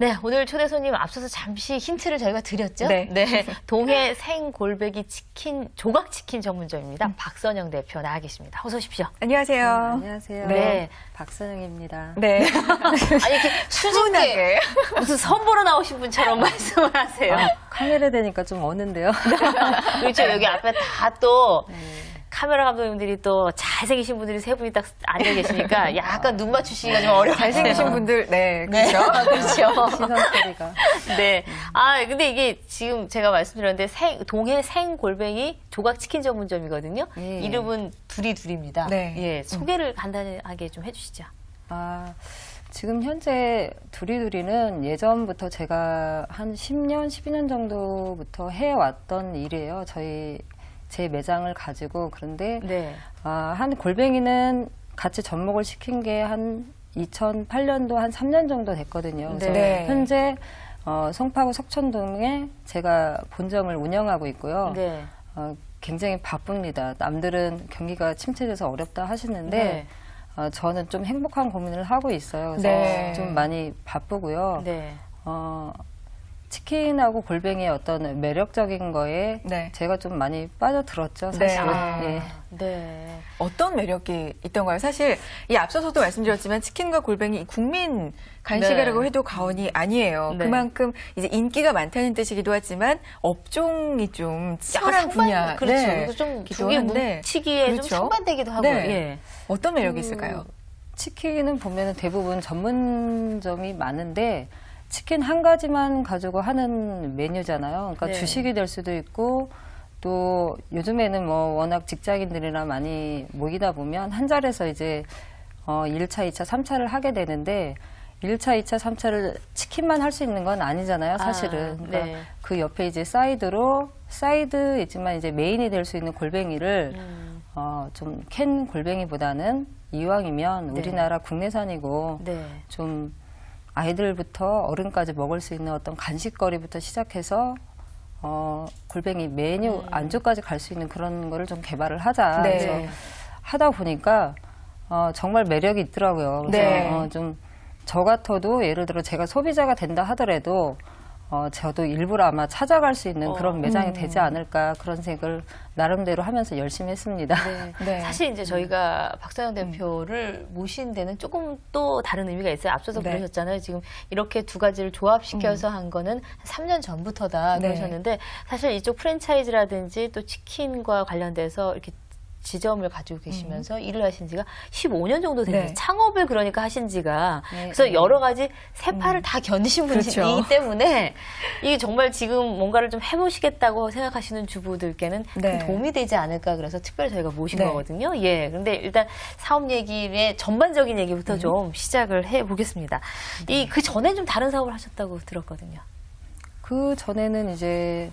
네, 오늘 초대 손님 앞서서 잠시 힌트를 저희가 드렸죠? 네. 동해 생골배기 치킨, 조각치킨 전문점입니다. 박선영 대표 나와 계십니다. 어서 오십시오. 안녕하세요. 안녕하세요. 네. 박선영입니다. 네. 아니, 이렇게 수줍게 무슨 선보러 나오신 분처럼 말씀을 하세요. 카메라 되니까 좀 어는데요. 그렇죠. 여기 앞에 다 또 카메라 감독님들이 또 잘생기신 분들이 세 분이 딱 앉아 계시니까 약간 눈 맞추시기가 좀 어려워요. 잘생기신 분들, 네, 네, 그렇죠. 그렇죠. 시선 소리가. 네. 아, 근데 이게 지금 제가 말씀드렸는데 동해 생골뱅이 조각치킨 전문점이거든요. 예. 이름은 두리두리입니다. 네. 예, 소개를 간단하게 좀 해주시죠. 지금 현재 두리두리는 예전부터 제가 한 10년, 12년 정도부터 해왔던 일이에요. 제 매장을 가지고. 그런데 네. 한 골뱅이는 같이 접목을 시킨 게 한 2008년도 한 3년 정도 됐거든요. 그래서 네. 현재 송파구 석천동에 제가 본점을 운영하고 있고요. 네. 굉장히 바쁩니다. 남들은 경기가 침체돼서 어렵다 하시는데 저는 좀 행복한 고민을 하고 있어요. 그래서 네. 좀 많이 바쁘고요. 네. 치킨하고 골뱅이의 어떤 매력적인 거에 네. 제가 좀 많이 빠져들었죠, 네. 사실은. 아, 예. 네. 어떤 매력이 있던가요? 사실 이 앞서서도 말씀드렸지만 치킨과 골뱅이 국민 간식이라고 네. 해도 과언이 아니에요. 네. 그만큼 이제 인기가 많다는 뜻이기도 하지만 업종이 좀 치열한 약간 분야. 그렇죠. 네. 그래서 좀 기도 두개 한데. 뭉치기에 좀 그렇죠. 상반되기도 하고요. 네. 예. 어떤 매력이 있을까요? 치킨은 보면은 대부분 전문점이 많은데 치킨 한 가지만 가지고 하는 메뉴잖아요. 그러니까 네. 주식이 될 수도 있고 또 요즘에는 뭐 워낙 직장인들이나 많이 모이다 보면 한 자리에서 이제 1차, 2차, 3차를 하게 되는데 1차, 2차, 3차를 치킨만 할 수 있는 건 아니잖아요, 사실은. 그러니까 네. 그 옆에 이제 사이드이지만 이제 메인이 될 수 있는 골뱅이를 좀 캔 골뱅이보다는 이왕이면 네. 우리나라 국내산이고 네. 좀 아이들부터 어른까지 먹을 수 있는 어떤 간식거리부터 시작해서 골뱅이 메뉴 안주까지 갈 수 있는 그런 거를 좀 개발을 하자. 네. 그래서 하다 보니까 정말 매력이 있더라고요. 그래서 네. 좀 저 같아도 예를 들어 제가 소비자가 된다 하더라도 저도 일부러 아마 찾아갈 수 있는 그런 매장이 되지 않을까 그런 생각을 나름대로 하면서 열심히 했습니다. 네. 네. 사실 이제 저희가 박선영 대표를 모신 데는 조금 또 다른 의미가 있어요. 앞서서 네. 그러셨잖아요. 지금 이렇게 두 가지를 조합시켜서 한 거는 3년 전부터다 네. 그러셨는데 사실 이쪽 프랜차이즈라든지 또 치킨과 관련돼서 이렇게 지점을 가지고 계시면서 일을 하신 지가 15년 정도 됐는데 네. 창업을 그러니까 하신 지가 네, 그래서 네. 여러 가지 세파를 다 견디신 그렇죠. 분이기 때문에 이게 정말 지금 뭔가를 좀 해보시겠다고 생각하시는 주부들께는 네. 큰 도움이 되지 않을까 그래서 특별히 저희가 모신 네. 거거든요. 예. 근데 일단 사업 얘기의 전반적인 얘기부터 좀 시작을 해 보겠습니다. 그 전에 좀 다른 사업을 하셨다고 들었거든요. 그 전에는 이제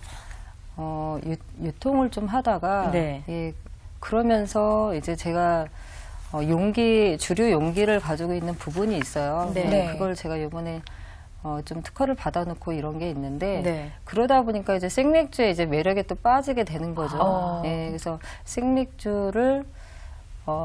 유통을 좀 하다가 네. 예, 그러면서 이제 제가 주류 용기를 가지고 있는 부분이 있어요. 네. 네. 그걸 제가 이번에 좀 특허를 받아놓고 이런 게 있는데 네. 그러다 보니까 이제 생맥주에 이제 매력에 또 빠지게 되는 거죠. 아. 예, 그래서 생맥주를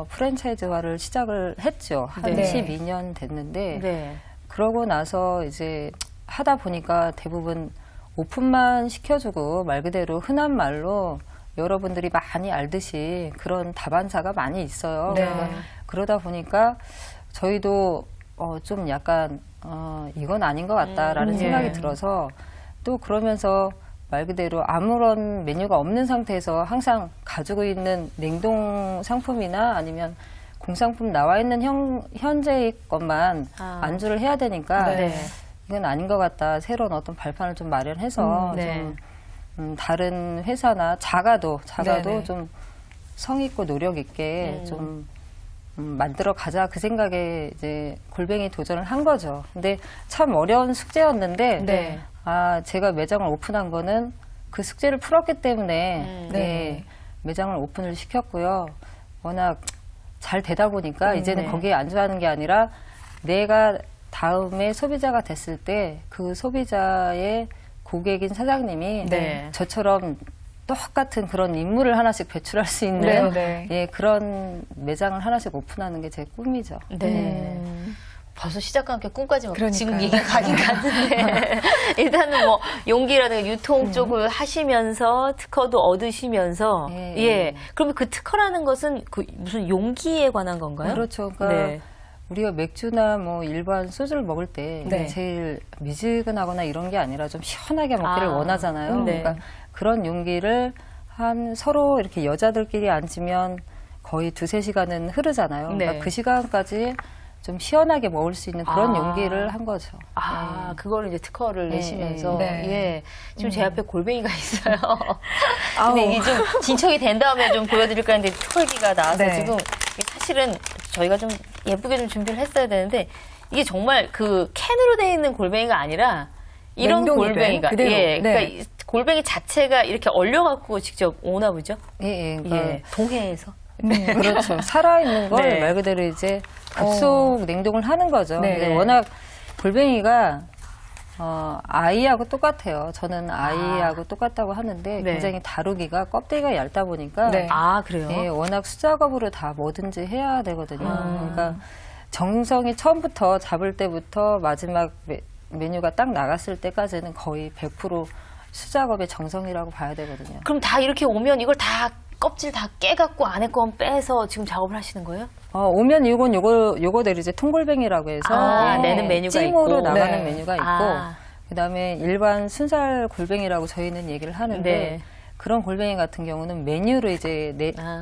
프랜차이즈화를 시작을 했죠. 한 네. 12년 됐는데 네. 그러고 나서 이제 하다 보니까 대부분 오픈만 시켜주고 말 그대로 흔한 말로 여러분들이 많이 알듯이 그런 다반사가 많이 있어요. 네. 그러다 보니까 저희도 좀 약간 이건 아닌 것 같다라는 생각이 예. 들어서 또 그러면서 말 그대로 아무런 메뉴가 없는 상태에서 항상 가지고 있는 냉동 상품이나 아니면 공상품 나와 있는 현재의 것만 안주를 해야 되니까 네. 이건 아닌 것 같다. 새로운 어떤 발판을 좀 마련해서 네. 좀 다른 회사나 작아도 네네. 좀 성있고 노력 있게 좀 만들어 가자 그 생각에 이제 골뱅이 도전을 한 거죠. 근데 참 어려운 숙제였는데 네. 제가 매장을 오픈한 거는 그 숙제를 풀었기 때문에 네. 매장을 오픈을 시켰고요. 워낙 잘 되다 보니까 이제는 네. 거기에 안주하는 게 아니라 내가 다음에 소비자가 됐을 때 그 소비자의 고객인 사장님이 네. 저처럼 똑같은 그런 인물을 하나씩 배출할 수 있는 네, 네. 예, 그런 매장을 하나씩 오픈하는 게 제 꿈이죠. 네. 벌써 시작과 함께 꿈까지 막 그러니까요. 지금 얘기가 가긴 갔는데 일단은 뭐 용기라든가 유통 쪽을 하시면서 특허도 얻으시면서 예. 예. 그러면 그 특허라는 것은 그 무슨 용기에 관한 건가요? 그렇죠. 그러니까 네. 우리가 맥주나 뭐 일반 소주를 먹을 때 네. 제일 미지근하거나 이런 게 아니라 좀 시원하게 먹기를 아, 원하잖아요. 네. 그러니까 그런 용기를 한 서로 이렇게 여자들끼리 앉으면 거의 2-3시간은 흐르잖아요. 네. 그러니까 그 시간까지 좀 시원하게 먹을 수 있는 그런 아. 용기를 한 거죠. 아, 그거를 이제 특허를 내시면서 네. 예. 지금 제 앞에 골뱅이가 있어요. 근데 이게 좀 진척이 된 다음에 좀 보여드릴까 했는데 특허기가 나와서 네. 지금 이게 사실은 저희가 좀 예쁘게 좀 준비를 했어야 되는데 이게 정말 그 캔으로 돼 있는 골뱅이가 아니라 이런 냉동이 된 골뱅이가 그대로. 예, 그러니까 네. 이 골뱅이 자체가 이렇게 얼려갖고 직접 오나 보죠? 예, 예. 그러니까 예, 동해에서. 그렇죠. 살아있는 걸 네. 말 그대로 이제 급속 냉동을 하는 거죠. 네. 근데 워낙 골뱅이가 아이하고 똑같아요. 저는 아이하고 똑같다고 하는데 네. 굉장히 다루기가 껍데기가 얇다 보니까 네. 아 그래요? 예, 워낙 수작업으로 다 뭐든지 해야 되거든요. 그러니까 정성이 처음부터 잡을 때부터 마지막 메뉴가 딱 나갔을 때까지는 거의 100% 수작업의 정성이라고 봐야 되거든요. 그럼 다 이렇게 오면 이걸 다 껍질 다 깨갖고 안에 건 빼서 지금 작업을 하시는 거예요? 오면 이건 요거대로 이제 통골뱅이라고 해서 아, 예, 내는 메뉴가 찜으로 있고. 나가는 네. 메뉴가 있고 아. 그다음에 일반 순살 골뱅이라고 저희는 얘기를 하는데 네. 그런 골뱅이 같은 경우는 메뉴로 이제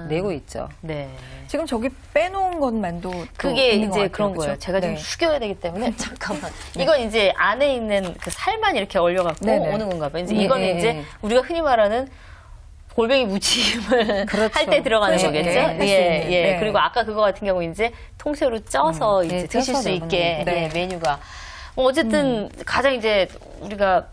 내고 있죠. 네. 지금 저기 빼놓은 것만도 또 그게 있는 것 이제 같아요. 그런 거예요. 그렇죠? 제가 좀 네. 숙여야 되기 때문에 잠깐만. 이건 이제 안에 있는 그 살만 이렇게 얼려갖고 네네. 오는 건가 봐요. 이제 네, 이거는 네, 이제 네. 우리가 흔히 말하는 골뱅이 무침을 그렇죠. 할 때 들어가는 손쉽게 거겠죠. 할수 예, 있는. 예. 네. 그리고 아까 그거 같은 경우 이제 통째로 쪄서 이제 네, 드실 쪄서 수 있게 내보내는 네. 예, 메뉴가. 뭐 어쨌든 가장 이제 우리가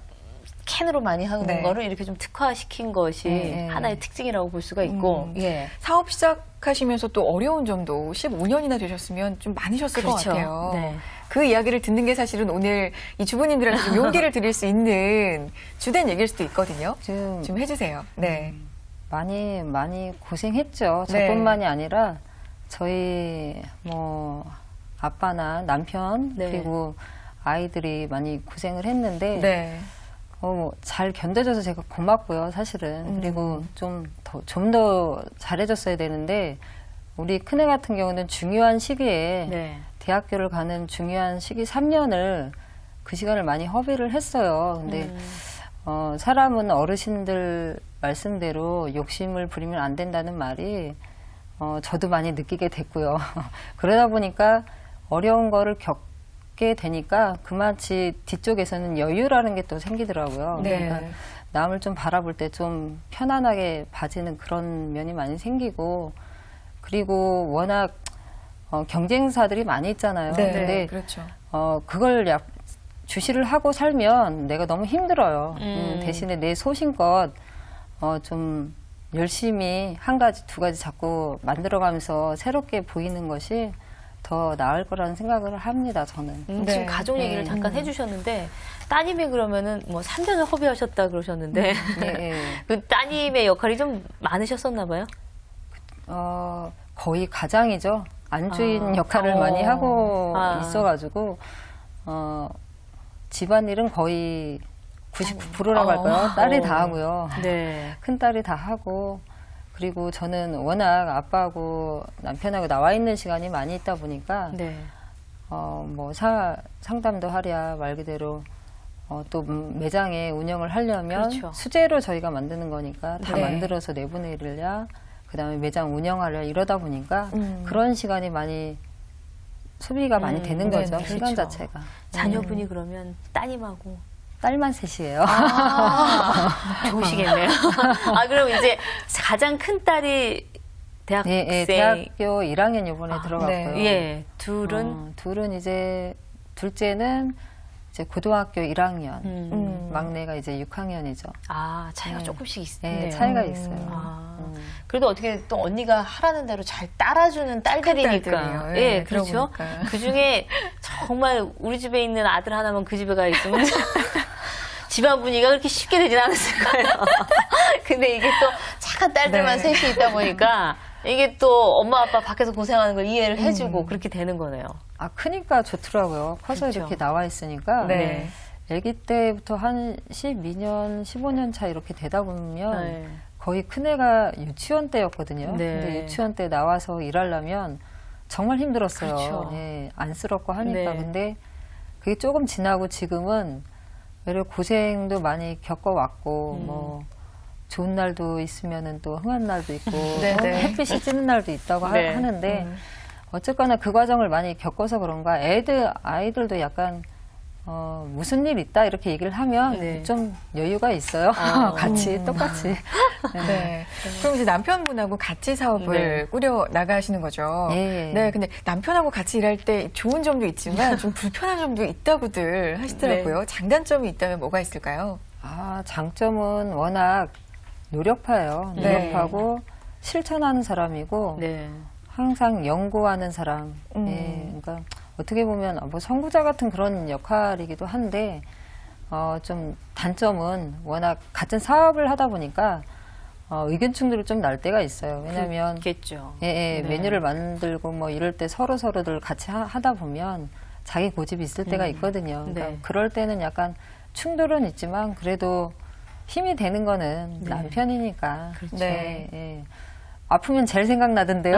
캔으로 많이 하는 네. 거를 이렇게 좀 특화시킨 것이 네. 하나의 특징이라고 볼 수가 있고. 예. 사업 시작하시면서 또 어려운 점도 15년이나 되셨으면 좀 많으셨을 그렇죠. 것 같아요. 네. 그 이야기를 듣는 게 사실은 오늘 이 주부님들한테 좀 용기를 드릴 수 있는 주된 얘기일 수도 있거든요. 좀 해주세요. 네. 많이 고생했죠. 네. 저뿐만이 아니라 저희 뭐 아빠나 남편 네. 그리고 아이들이 많이 고생을 했는데 네. 잘 견뎌줘서 제가 고맙고요, 사실은. 그리고 좀 더 잘해줬어야 되는데, 우리 큰애 같은 경우는 중요한 시기에, 네. 대학교를 가는 중요한 시기 3년을 그 시간을 많이 허비를 했어요. 근데, 사람은 어르신들 말씀대로 욕심을 부리면 안 된다는 말이, 저도 많이 느끼게 됐고요. 그러다 보니까 어려운 거를 겪게 되니까 그마치 뒤쪽에서는 여유라는 게 또 생기더라고요. 네. 그러니까 남을 좀 바라볼 때 좀 편안하게 봐지는 그런 면이 많이 생기고 그리고 워낙 경쟁사들이 많이 있잖아요. 네. 근데 그렇죠. 그걸 주시를 하고 살면 내가 너무 힘들어요. 대신에 내 소신껏 좀 열심히 한 가지, 두 가지 자꾸 만들어가면서 새롭게 보이는 것이 더 나을 거라는 생각을 합니다, 저는. 네. 지금 가족 얘기를 잠깐 해주셨는데 따님이 그러면은 뭐 3년을 허비하셨다 그러셨는데 예, 예. 그 따님의 역할이 좀 많으셨었나 봐요. 거의 가장이죠. 안주인 역할을 어. 많이 하고 아. 있어가지고, 집안일은 거의 99%라고 할까요? 딸이 다 하고요. 네. 큰 딸이 다 하고, 그리고 저는 워낙 아빠하고 남편하고 나와 있는 시간이 많이 있다 보니까, 네. 뭐 상담도 하랴 말 그대로 또 매장에 운영을 하려면 그렇죠. 수제로 저희가 만드는 거니까 다 네. 만들어서 내보내려야 그다음에 매장 운영하려 이러다 보니까 그런 시간이 많이 소비가 많이 되는 네, 거죠. 네, 시간 그렇죠. 자체가. 자녀분이 그러면 따님하고 딸만 셋이에요. 좋으시겠네요. 아 그럼 이제 가장 큰 딸이 대학생. 예, 예, 대학교 1학년 이번에 들어갔고요. 네. 예. 둘은 둘은 이제 둘째는 이제 고등학교 1학년, 막내가 이제 6학년이죠. 아 차이가 네. 조금씩 네, 있네요. 차이가 있어요. 아, 그래도 어떻게 또 언니가 하라는 대로 잘 따라주는 딸들이니까. 딸들이에요. 예, 예, 그렇죠. 들어보니까. 그 중에 정말 우리 집에 있는 아들 하나만 그 집에 가 있으면 집안 분위기가 그렇게 쉽게 되진 않았을 거예요. 근데 이게 또 착한 딸들만 네. 셋이 있다 보니까 이게 또 엄마 아빠 밖에서 고생하는 걸 이해를 해주고 그렇게 되는 거네요. 크니까 좋더라고요. 커서 그렇죠. 이렇게 나와 있으니까. 네. 아기 때부터 한 12년, 15년 차 이렇게 되다 보면 네. 거의 큰애가 유치원 때였거든요. 네. 근데 유치원 때 나와서 일하려면 정말 힘들었어요. 그렇죠. 예, 안쓰럽고 하니까. 네. 근데 그게 조금 지나고 지금은 오히려 고생도 많이 겪어왔고 뭐 좋은 날도 있으면은 또 흥한 날도 있고 네, 또 네. 햇빛이 찌는 날도 있다고 네. 하는데 어쨌거나 그 과정을 많이 겪어서 그런가 아이들도 약간 무슨 일 있다 이렇게 얘기를 하면 네. 좀 여유가 있어요. 같이 똑같이. 네. 그럼 이제 남편분하고 같이 사업을 네. 꾸려 나가시는 거죠. 예. 네. 근데 남편하고 같이 일할 때 좋은 점도 있지만 좀 불편한 점도 있다고들 하시더라고요. 네. 장단점이 있다면 뭐가 있을까요? 장점은 워낙 노력파예요. 네. 노력하고 실천하는 사람이고 네. 항상 연구하는 사람. 예, 그러니까 어떻게 보면 뭐 선구자 같은 그런 역할이기도 한데 좀 단점은 워낙 같은 사업을 하다 보니까 의견 충돌이 좀 날 때가 있어요. 왜냐하면 그렇겠죠. 예, 네. 메뉴를 만들고 뭐 이럴 때 서로들 같이 하다 보면 자기 고집이 있을 때가 있거든요. 그러니까 네. 그럴 때는 약간 충돌은 있지만 그래도 힘이 되는 거는 네. 남편이니까. 그렇죠. 네. 예. 아프면 제일 생각나던데요.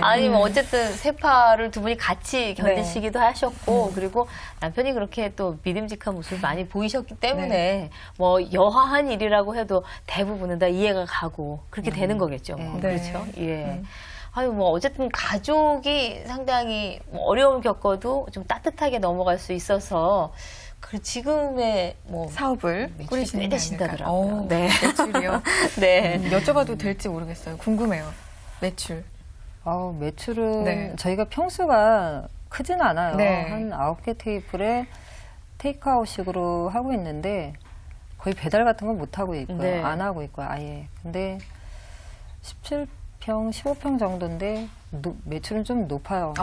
아니, 뭐, 어쨌든, 세파를 두 분이 같이 견디시기도 하셨고, 그리고 남편이 그렇게 또 믿음직한 모습을 많이 보이셨기 때문에, 뭐, 여하한 일이라고 해도 대부분은 다 이해가 가고, 그렇게 되는 거겠죠. 뭐. 네. 그렇죠. 예. 아유, 뭐, 어쨌든 가족이 상당히 뭐 어려움을 겪어도 좀 따뜻하게 넘어갈 수 있어서, 그 지금의 뭐, 사업을 매출이 꾸리시는 꽤 게 되신다더라고요. 아닐까. 네. 매출이요? 네. 여쭤봐도 될지 모르겠어요. 궁금해요. 매출. 매출은 네. 저희가 평수가 크진 않아요. 네. 한 9개 테이블에 테이크아웃식으로 하고 있는데 거의 배달 같은 건 못 하고 있고요. 네. 안 하고 있고요. 아예. 근데 17평, 15평 정도인데 매출은 좀 높아요.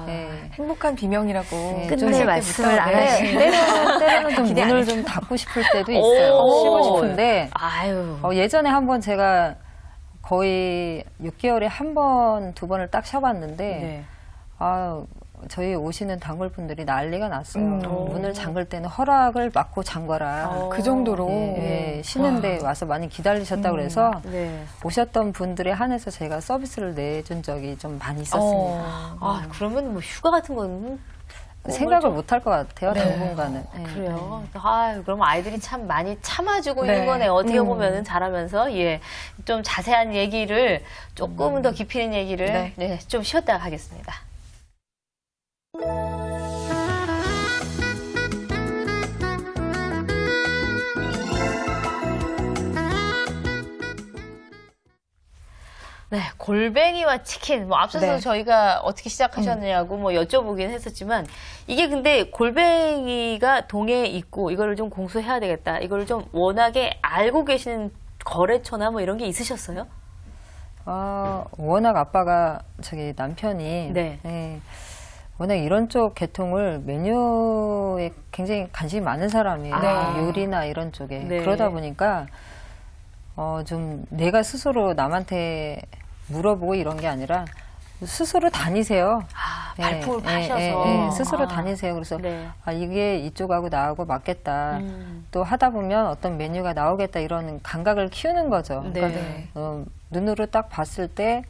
네. 행복한 비명이라고. 네, 끝낼 좀 하실 말씀을 때부터. 안 네. 하시네. 때로는 좀 기대 안 문을 해줘. 좀 닫고 싶을 때도 있어요. 오. 쉬고 싶은데 아유. 예전에 한번 제가 거의 6개월에 한 번, 두 번을 딱 쉬어봤는데 네. 저희 오시는 단골분들이 난리가 났어요. 오. 문을 잠글 때는 허락을 받고 잠궈라. 그 정도로. 예, 쉬는데 와서 많이 기다리셨다고 그래서 네. 오셨던 분들에 한해서 제가 서비스를 내준 적이 좀 많이 있었습니다. 아, 그러면 뭐 휴가 같은 거는 생각을 못 할 것 같아요, 네. 당분간은. 예. 그래요. 아, 그럼 아이들이 참 많이 참아주고 네. 있는 거네요. 어떻게 보면은 잘하면서 좀 자세한 얘기를 조금 더 깊이 있는 얘기를 네. 좀 쉬었다가 하겠습니다. 네, 골뱅이와 치킨. 뭐 앞서서 네. 저희가 어떻게 시작하셨느냐고 뭐 여쭤보긴 했었지만 이게 근데 골뱅이가 동해에 있고 이거를 좀 공수해야 되겠다. 이거를 좀 워낙에 알고 계시는 거래처나 뭐 이런 게 있으셨어요? 워낙 아빠가 남편이 네. 예, 워낙 이런 쪽 계통을 메뉴에 굉장히 관심이 많은 사람이에요. 아. 요리나 이런 쪽에. 네. 그러다 보니까 좀 내가 스스로 남한테 물어보고 이런 게 아니라 스스로 다니세요. 발품을 파셔서. 스스로 아. 다니세요. 그래서 네. 이게 이쪽하고 나하고 맞겠다. 또 하다 보면 어떤 메뉴가 나오겠다 이런 감각을 키우는 거죠. 네. 그러니까 눈으로 딱 봤을 때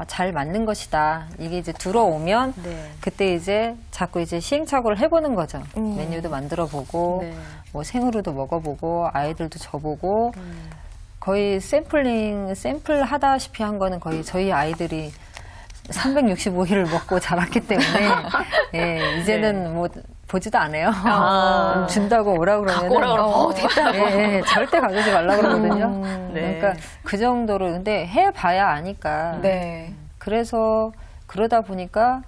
잘 맞는 것이다. 이게 이제 들어오면 네. 그때 이제 자꾸 이제 시행착오를 해보는 거죠. 메뉴도 만들어보고 네. 뭐 생으로도 먹어보고 아이들도 줘보고 거의 샘플 하다시피 한 거는 거의 저희 아이들이 365일을 먹고 자랐기 때문에 예, 이제는 뭐 보지도 않아요. 준다고 오라 그러면 갖고 오라 그러면 됐다고. 예, 절대 가져오지 말라 그러거든요. 네. 그러니까 그 정도로 근데 해봐야 아니까. 네. 그래서 그러다 보니까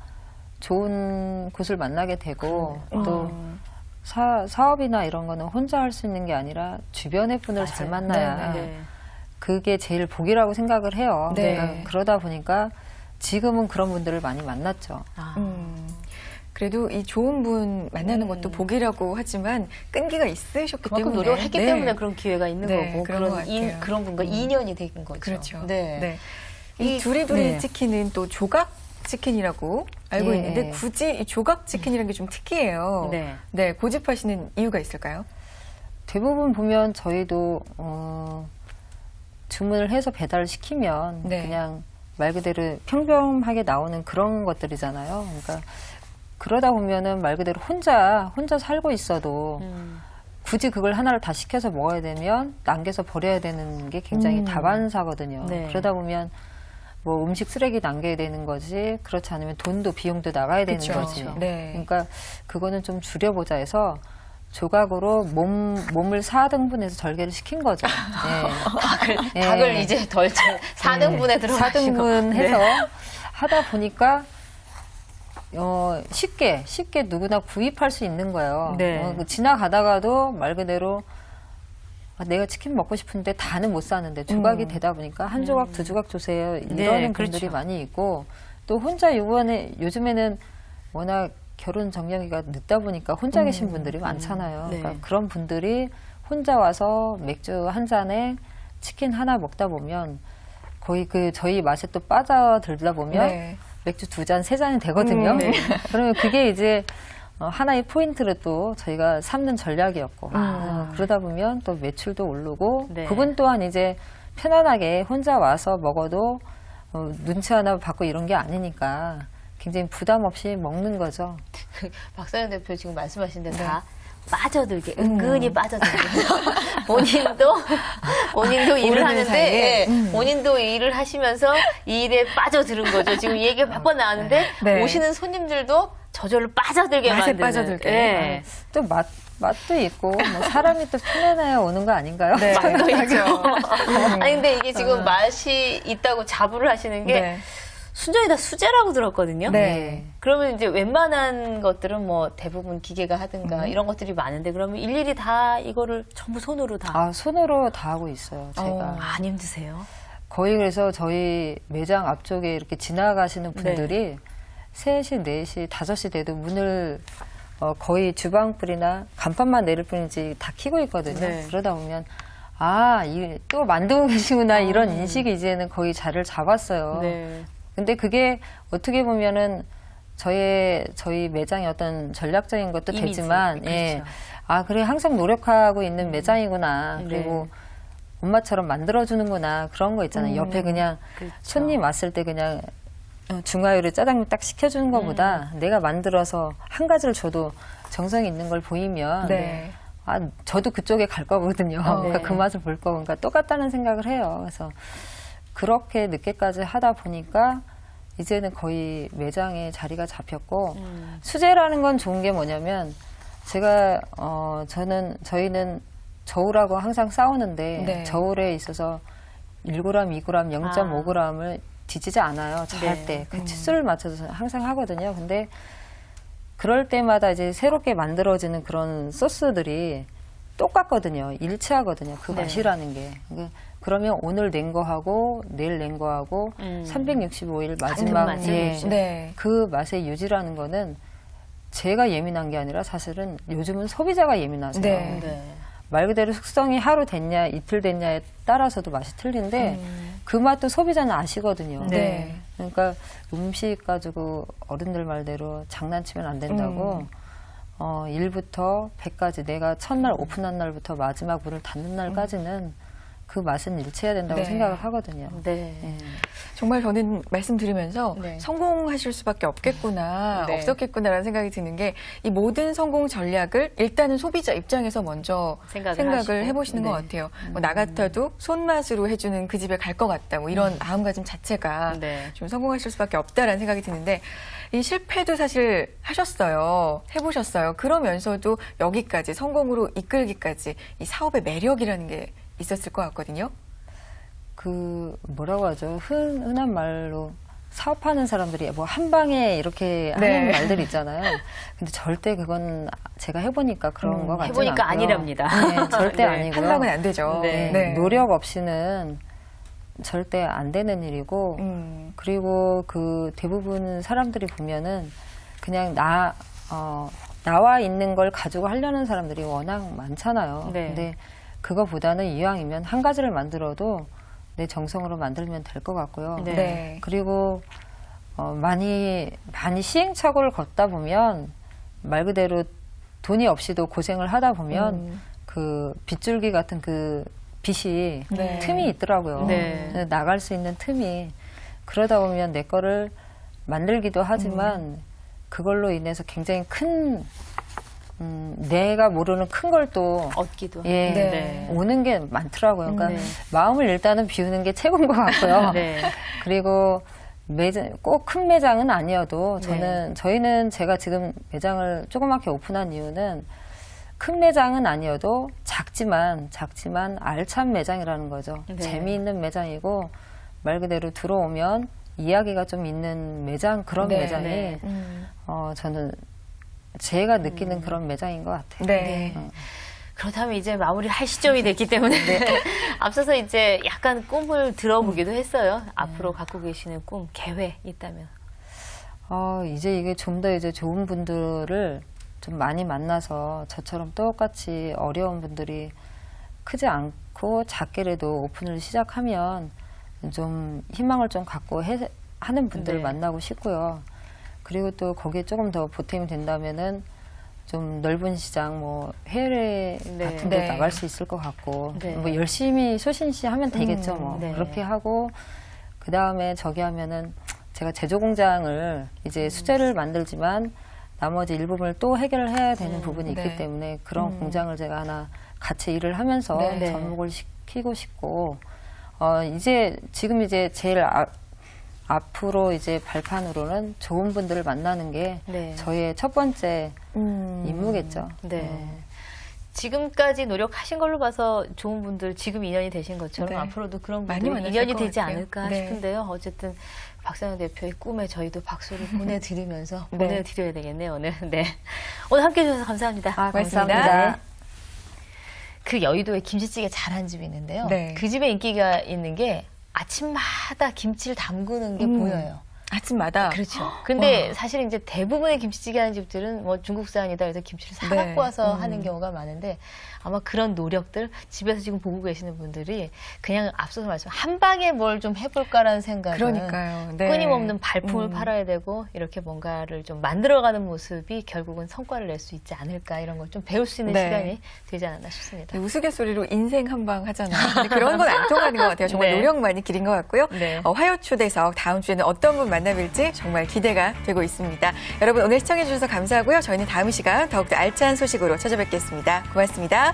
좋은 곳을 만나게 되고 또 사업이나 이런 거는 혼자 할 수 있는 게 아니라 주변의 분을 잘 만나야 네. 그게 제일 복이라고 생각을 해요. 네. 그러니까 그러다 보니까 지금은 그런 분들을 많이 만났죠. 그래도 이 좋은 분 만나는 것도 복이라고 하지만 끈기가 있으셨기 그만큼 때문에. 노력을 했기 네. 때문에 그런 기회가 있는 네, 거고 그런 것 같아요. 그런 분과 인연이 된 거죠. 그렇죠. 네. 이 두리두리 네. 치킨은 또 조각 치킨이라고 알고 예. 있는데 굳이 이 조각 치킨이라는 게 좀 특이해요. 네. 네, 고집하시는 이유가 있을까요? 대부분 보면 저희도 주문을 해서 배달을 시키면 네. 그냥 말 그대로 평범하게 나오는 그런 것들이잖아요. 그러니까 그러다 보면은 말 그대로 혼자 살고 있어도 굳이 그걸 하나를 다 시켜서 먹어야 되면 남겨서 버려야 되는 게 굉장히 다반사거든요. 네. 그러다 보면 뭐 음식 쓰레기 남겨야 되는 거지, 그렇지 않으면 돈도 비용도 나가야 되는 그쵸. 거지. 네. 그러니까 그거는 좀 줄여보자 해서 조각으로 몸을 4등분해서 절개를 시킨 거죠. 예. 닭을 이제 덜 4등분에 들어가시고 4등분 해서 네. 하다 보니까 쉽게 누구나 구입할 수 있는 거예요. 네. 지나가다가도 말 그대로 내가 치킨 먹고 싶은데 다는 못 사는데 조각이 되다 보니까 한 조각 두 조각 주세요 이러는 네, 분들이 그렇죠. 많이 있고, 또 혼자 요즘에는 워낙 결혼 정년기가 늦다 보니까 혼자 계신 분들이 많잖아요. 네. 그러니까 그런 분들이 혼자 와서 맥주 한 잔에 치킨 하나 먹다 보면 거의 저희 맛에 또 빠져들다 보면 네. 맥주 2잔, 3잔이 되거든요. 네. 그러면 그게 이제 하나의 포인트를 또 저희가 삼는 전략이었고, 그러다 보면 또 매출도 오르고, 네. 그분 또한 이제 편안하게 혼자 와서 먹어도 눈치 하나 받고 이런 게 아니니까 굉장히 부담 없이 먹는 거죠. 박사연 대표 지금 말씀하신 대로 다 빠져들게 은근히 빠져들게 본인도 일을 모르는 하는데 사이에. 예, 본인도 일을 하시면서 이 일에 빠져드는 거죠. 지금 이 얘기가 몇 번 나왔는데 네. 오시는 손님들도 저절로 빠져들게 맛에 만드는 빠져들게. 예. 또 맛도 있고, 뭐 사람이 또 편안해야 오는 거 아닌가요? 네. 맛도 있죠. 음. 아니 근데 이게 지금 맛이 있다고 자부를 하시는 게 네. 순전히 다 수제라고 들었거든요. 네. 그러면 이제 웬만한 것들은 뭐 대부분 기계가 하든가 이런 것들이 많은데 그러면 일일이 다 이거를 전부 손으로 다 손으로 다 하고 있어요, 제가. 안 힘드세요? 거의 그래서 저희 매장 앞쪽에 이렇게 지나가시는 분들이 3시, 4시, 5시 돼도 문을 거의 주방불이나 간판만 내릴 뿐이지 다 켜고 있거든요. 네. 그러다 보면 또 만들고 계시구나 이런 인식이 이제는 거의 자리를 잡았어요. 네. 근데 그게 어떻게 보면은 저희 매장의 어떤 전략적인 것도 이미지, 되지만, 예. 그렇죠. 그래, 항상 노력하고 있는 매장이구나. 네. 그리고 엄마처럼 만들어주는구나. 그런 거 있잖아요. 옆에 그냥 그렇죠. 손님 왔을 때 그냥 중화요리 짜장면 딱 시켜주는 것보다 내가 만들어서 한 가지를 줘도 정성이 있는 걸 보이면, 네. 저도 그쪽에 갈 거거든요. 그러니까 네. 그 맛을 볼 거니까 똑같다는 생각을 해요. 그래서 그렇게 늦게까지 하다 보니까 이제는 거의 매장에 자리가 잡혔고, 수제라는 건 좋은 게 뭐냐면, 제가 저희는 저울하고 항상 싸우는데, 네. 저울에 있어서 1g, 2g, 0.5g을 뒤지지 않아요. 잘 네. 때. 그 치수를 맞춰서 항상 하거든요. 근데 그럴 때마다 이제 새롭게 만들어지는 그런 소스들이 똑같거든요. 일치하거든요. 그 네. 맛이라는 게. 그러면 오늘 낸 거하고 내일 낸 거하고 365일 마지막 맛을 유지. 네. 그 맛의 유지라는 거는 제가 예민한 게 아니라 사실은 요즘은 소비자가 예민하세요. 네. 네. 말 그대로 숙성이 하루 됐냐 이틀 됐냐에 따라서도 맛이 틀린데 그 맛도 소비자는 아시거든요. 네. 그러니까 음식 가지고 어른들 말대로 장난치면 안 된다고 1부터 100까지 내가 첫날 오픈한 날부터 마지막 문을 닫는 날까지는 그 맛은 일치해야 된다고 네. 생각을 하거든요. 네. 정말 저는 말씀 들으면서 네. 성공하실 수밖에 없겠구나, 네. 없었겠구나라는 생각이 드는 게 이 모든 성공 전략을 일단은 소비자 입장에서 먼저 생각을 하시고. 해보시는 것 네. 같아요. 뭐 나 같아도 손맛으로 해주는 그 집에 갈 것 같다. 뭐 이런 마음가짐 자체가 네. 좀 성공하실 수밖에 없다라는 생각이 드는데 이 실패도 사실 하셨어요. 해보셨어요. 그러면서도 여기까지 성공으로 이끌기까지 이 사업의 매력이라는 게 있었을 것 같거든요. 뭐라고 하죠? 흔한 말로 사업하는 사람들이 뭐 한 방에 이렇게 하는 네. 말들 있잖아요. 근데 절대 그건 제가 해보니까 그런 거 같지 않고요. 해보니까 아니랍니다. 네, 절대 네. 아니고요. 한 방은 안 되죠. 네. 노력 없이는 절대 안 되는 일이고, 그리고 그 대부분 사람들이 보면은 그냥 나와 있는 걸 가지고 하려는 사람들이 워낙 많잖아요. 네. 근데 그거보다는 이왕이면 한 가지를 만들어도 내 정성으로 만들면 될 것 같고요. 네. 네. 그리고 많이 시행착오를 걷다 보면 말 그대로 돈이 없이도 고생을 하다 보면 그 빗줄기 같은 그 빛이 네. 틈이 있더라고요. 네. 나갈 수 있는 틈이. 그러다 보면 내 거를 만들기도 하지만 그걸로 인해서 굉장히 큰 내가 모르는 큰 걸 또 얻기도. 예, 네. 오는 게 많더라고요. 그러니까 네. 마음을 일단은 비우는 게 최고인 것 같고요. 네. 그리고 매장, 꼭 큰 매장은 아니어도 네. 저희는 제가 지금 매장을 조그맣게 오픈한 이유는 큰 매장은 아니어도 작지만 알찬 매장이라는 거죠. 네. 재미있는 매장이고 말 그대로 들어오면 이야기가 좀 있는 매장, 그런 네. 매장이 네. 저는 제가 느끼는 그런 매장인 것 같아요. 네. 그렇다면 이제 마무리를 할 시점이 됐기 때문에 앞서서 이제 약간 꿈을 들어보기도 했어요. 앞으로 갖고 계시는 꿈, 계획 있다면. 이제 이게 좀 더 이제 좋은 분들을 좀 많이 만나서 저처럼 똑같이 어려운 분들이 크지 않고 작게라도 오픈을 시작하면 좀 희망을 좀 갖고 하는 분들을 네. 만나고 싶고요. 그리고 또 거기에 조금 더 보탬이 된다면은 좀 넓은 시장, 뭐 해외 네. 같은 데 네. 나갈 수 있을 것 같고, 네. 뭐 열심히 소신시 하면 되겠죠. 뭐 네. 그렇게 하고 그 다음에 저기 하면은 제가 제조 공장을 이제 수제를 만들지만 나머지 일부분을 또 해결을 해야 되는 부분이 네. 있기 때문에 그런 공장을 제가 하나 같이 일을 하면서 네. 접목을 시키고 싶고, 지금 이제 제일 앞으로 이제 발판으로는 좋은 분들을 만나는 게 네. 저희의 첫 번째 임무겠죠. 네. 지금까지 노력하신 걸로 봐서 좋은 분들 지금 인연이 되신 것처럼 네. 앞으로도 그런 많이 분들이 만나실 인연이 것 되지 같아요. 않을까 네. 싶은데요. 어쨌든 박상현 대표의 꿈에 저희도 박수를 보내드리면서 네. 보내드려야 되겠네요. 오늘. 네. 오늘 함께해 주셔서 감사합니다. 고맙습니다. 감사합니다. 그 여의도에 김치찌개 잘하는 집이 있는데요. 네. 그 집에 인기가 있는 게 아침마다 김치를 담그는 게 보여요. 아침마다. 그렇죠. 근데 사실 이제 대부분의 김치찌개 하는 집들은 뭐 중국산이다 해서 김치를 사 네. 갖고 와서 하는 경우가 많은데 아마 그런 노력들 집에서 지금 보고 계시는 분들이 그냥 앞서서 말씀 한 방에 뭘 좀 해볼까라는 생각은 그러니까요. 네. 끊임없는 발품을 팔아야 되고 이렇게 뭔가를 좀 만들어가는 모습이 결국은 성과를 낼 수 있지 않을까 이런 걸 좀 배울 수 있는 네. 시간이 되지 않았나 싶습니다. 우스갯소리로 인생 한방 하잖아요. 근데 그런 건 안 통하는 것 같아요. 정말 네. 노력만이 길인 것 같고요. 네. 화요 초대석 다음 주에는 어떤 분 만나뵐지 정말 기대가 되고 있습니다. 여러분 오늘 시청해 주셔서 감사하고요. 저희는 다음 시간 더욱더 알찬 소식으로 찾아뵙겠습니다. 고맙습니다.